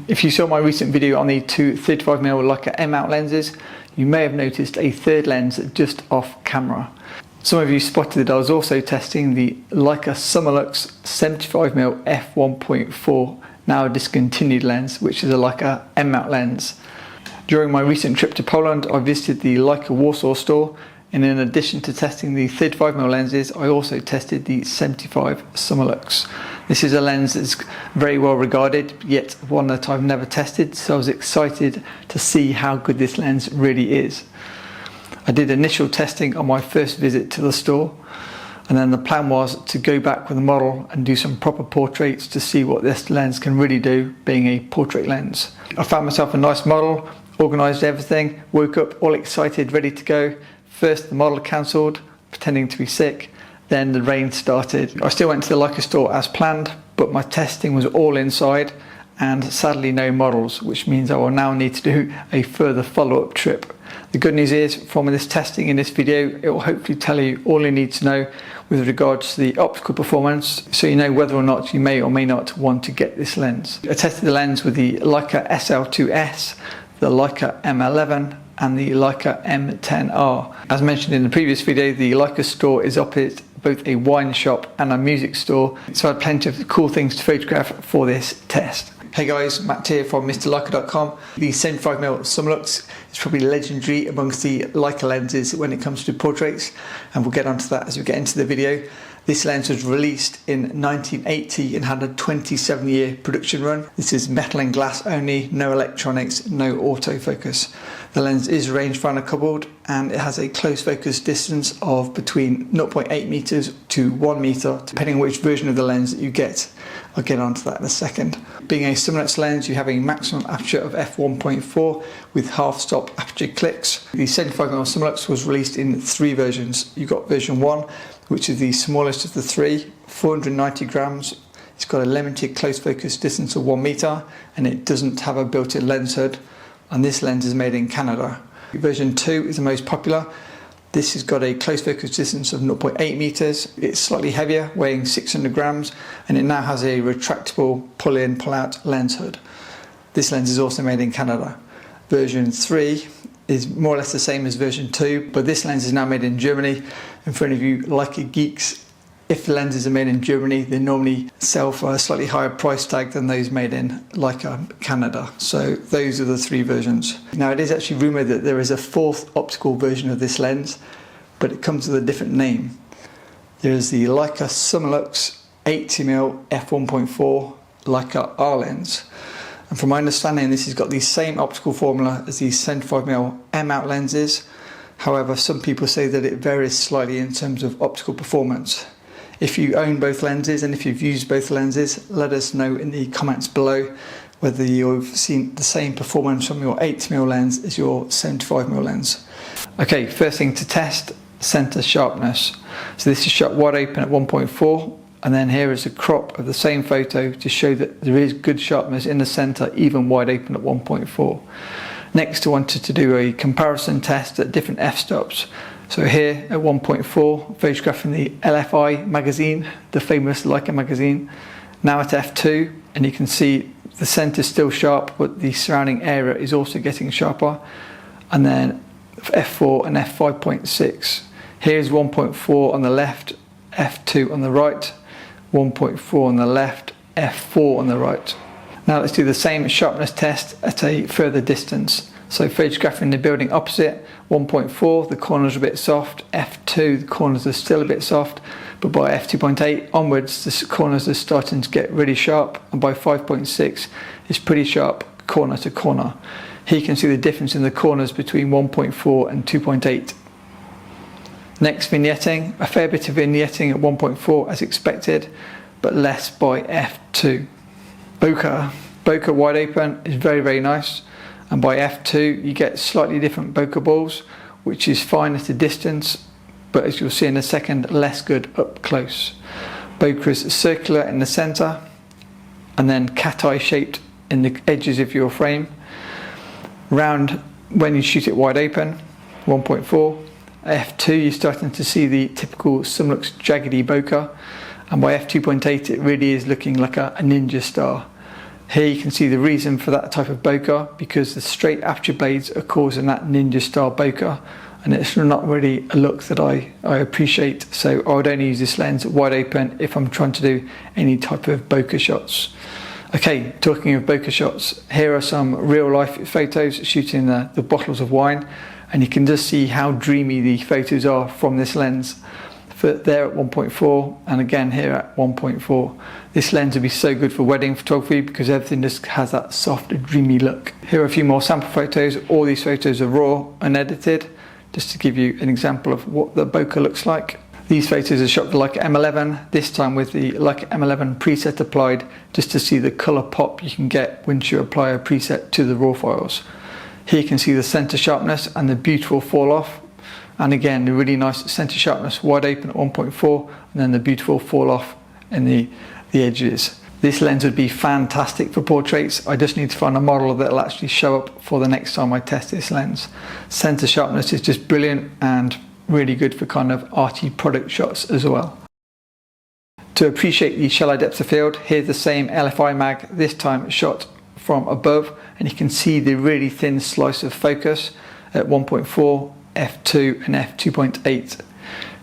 If you saw my recent video on the two 35mm Leica M11 lenses, you may have noticed a third lens just off camera. Some of you spotted that I was also testing the Leica Summilux 75mm f1.4, now a discontinued lens, which is a Leica M11 lens. During my recent trip to Poland, I visited the Leica Warsaw store, and in addition to testing the 35mm lenses, I also tested the 75 Summilux. This is a lens that's very well regarded, yet one that I've never tested, so I was excited to see how good this lens really is. I did initial testing on my first visit to the store, and then the plan was to go back with the model and do some proper portraits to see what this lens can really do, being a portrait lens. I found myself a nice model, organised everything, woke up all excited, ready to go. First the model cancelled, pretending to be sick, then the rain started. I still went to the Leica store as planned, but my testing was all inside and sadly no models, which means I will now need to do a further follow-up trip. The good news is, from this testing in this video, it will hopefully tell you all you need to know with regards to the optical performance, so you know whether or not you may or may not want to get this lens. I tested the lens with the Leica SL2S, the Leica M11 and the Leica M10R. As mentioned in the previous video, the Leica store is opposite both a wine shop and a music store, so I had plenty of cool things to photograph for this test. Hey guys, Matt here from MrLeica.com. The 75mm Summilux is probably legendary amongst the Leica lenses when it comes to portraits, and we'll get onto that as we get into the video. This lens was released in 1980 and had a 27-year production run. This is metal and glass only, no electronics, no autofocus. The lens is rangefinder coupled and it has a close focus distance of between 0.8 meters to 1 meter, depending on which version of the lens that you get. I'll get onto that in a second. Being a Summilux lens, you have a maximum aperture of f1.4 with half-stop aperture clicks. The 75mm Summilux was released in 3 versions. You've got version 1, which is the smallest of the 3, 490 grams. It's got a limited close focus distance of 1 meter and it doesn't have a built-in lens hood, and this lens is made in Canada. Version 2 is the most popular. This has got a close focus distance of 0.8 meters. It's slightly heavier, weighing 600 grams, and it now has a retractable pull-in, pull-out lens hood. This lens is also made in Canada. Version 3 is more or less the same as version 2, but this lens is now made in Germany, and for any of you Leica geeks, if the lenses are made in Germany, they normally sell for a slightly higher price tag than those made in Leica Canada. So those are the 3 versions. Now it is actually rumoured that there is a 4th optical version of this lens, but it comes with a different name. There is the Leica Summilux 80mm f1.4 Leica R lens. And from my understanding, this has got the same optical formula as the 75mm M11 lenses. However, some people say that it varies slightly in terms of optical performance. If you own both lenses and if you've used both lenses, let us know in the comments below whether you've seen the same performance from your 80mm lens as your 75mm lens. Okay, first thing to test, center sharpness. So this is shot wide open at 1.4, and then here is a crop of the same photo to show that there is good sharpness in the center, even wide open at 1.4. Next, I wanted to do a comparison test at different f-stops. So here at 1.4, photographing the LFI magazine, the famous Leica magazine. Now at f2, and you can see the center is still sharp, but the surrounding area is also getting sharper. And then f4 and f5.6. Here's 1.4 on the left, f2 on the right, 1.4 on the left, f4 on the right. Now let's do the same sharpness test at a further distance. So photographing the building opposite, 1.4, the corners are a bit soft, f2, the corners are still a bit soft, but by f2.8 onwards, the corners are starting to get really sharp, and by 5.6, it's pretty sharp corner to corner. Here you can see the difference in the corners between 1.4 and 2.8. Next, vignetting, a fair bit of vignetting at 1.4 as expected, but less by f2. Bokeh wide open is very, very nice. And by f2 you get slightly different bokeh balls, which is fine at a distance, but as you'll see in a second, less good up close. Bokeh is circular in the centre and then cat-eye shaped in the edges of your frame. Round when you shoot it wide open, 1.4. f2 you're starting to see the typical Summilux jaggedy bokeh, and by f2.8 it really is looking like a ninja star. Here you can see the reason for that type of bokeh, because the straight aperture blades are causing that ninja style bokeh, and it's not really a look that I appreciate. So I would only use this lens wide open if I'm trying to do any type of bokeh shots. Okay, talking of bokeh shots, here are some real life photos shooting the bottles of wine, and you can just see how dreamy the photos are from this lens. There at 1.4 and again here at 1.4. This lens would be so good for wedding photography because everything just has that soft, dreamy look. Here are a few more sample photos. All these photos are raw, unedited, just to give you an example of what the bokeh looks like. These photos are shot with the Leica M11, this time with the Leica M11 preset applied, just to see the colour pop you can get once you apply a preset to the raw files. Here you can see the centre sharpness and the beautiful fall off. And again, the really nice centre sharpness wide open at 1.4, and then the beautiful fall off in the edges. This lens would be fantastic for portraits. I just need to find a model that will actually show up for the next time I test this lens. Centre sharpness is just brilliant and really good for kind of arty product shots as well. To appreciate the shallow depth of field, here's the same LFI mag, this time shot from above, and you can see the really thin slice of focus at 1.4, f2 and f2.8.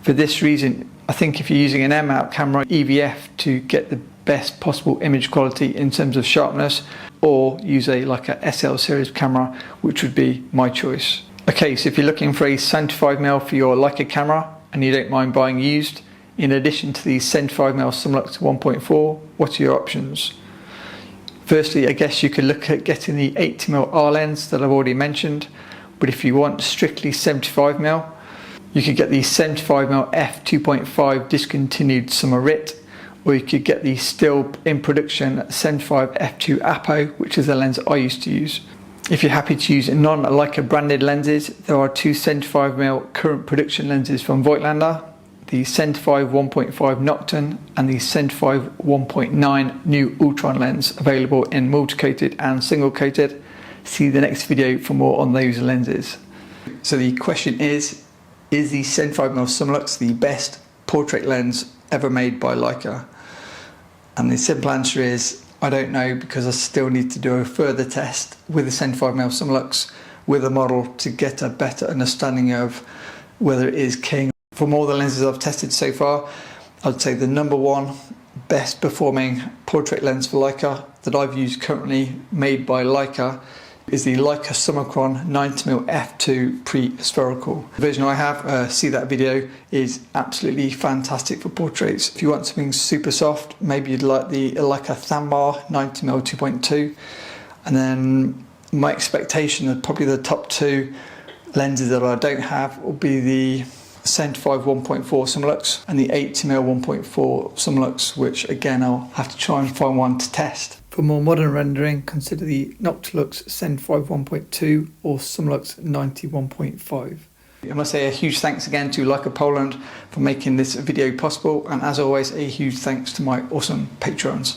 For this reason, I think if you're using an M mount camera, EVF to get the best possible image quality in terms of sharpness, or use like a SL series camera, which would be my choice. Okay, so if you're looking for a 75mm for your Leica camera and you don't mind buying used, in addition to the 75mm Summilux 1.4, what are your options? Firstly, I guess you could look at getting the 80mm R lens that I've already mentioned, but if you want strictly 75mm, you could get the 75mm f2.5 discontinued summer RIT, or you could get the still in production 75 f2 Apo, which is the lens I used to use. If you're happy to use non-Leica branded lenses, there are two 75mm current production lenses from Voigtlander, the 75 1.5 Nocturne and the 75 1.9 new Ultron lens, available in multi-coated and single-coated. See the next video for more on those lenses. So the question is the 75mm Summilux the best portrait lens ever made by Leica? And the simple answer is I don't know, because I still need to do a further test with the 75mm Summilux with a model to get a better understanding of whether it is king. From all the lenses I've tested so far, I'd say the number one best performing portrait lens for Leica that I've used currently, made by Leica, is the Leica Summicron 90mm f2 pre-spherical. The version I have, see that video, is absolutely fantastic for portraits. If you want something super soft, maybe you'd like the Leica Thambar 90mm 2.2. And then my expectation of probably the top two lenses that I don't have will be the 75 1.4 Summilux and the 80mm 1.4 Summilux, which again I'll have to try and find one to test. For more modern rendering, consider the Noctilux 75 1.2 or Summilux 90 1.5. I must say a huge thanks again to Leica Poland for making this video possible, and as always a huge thanks to my awesome patrons.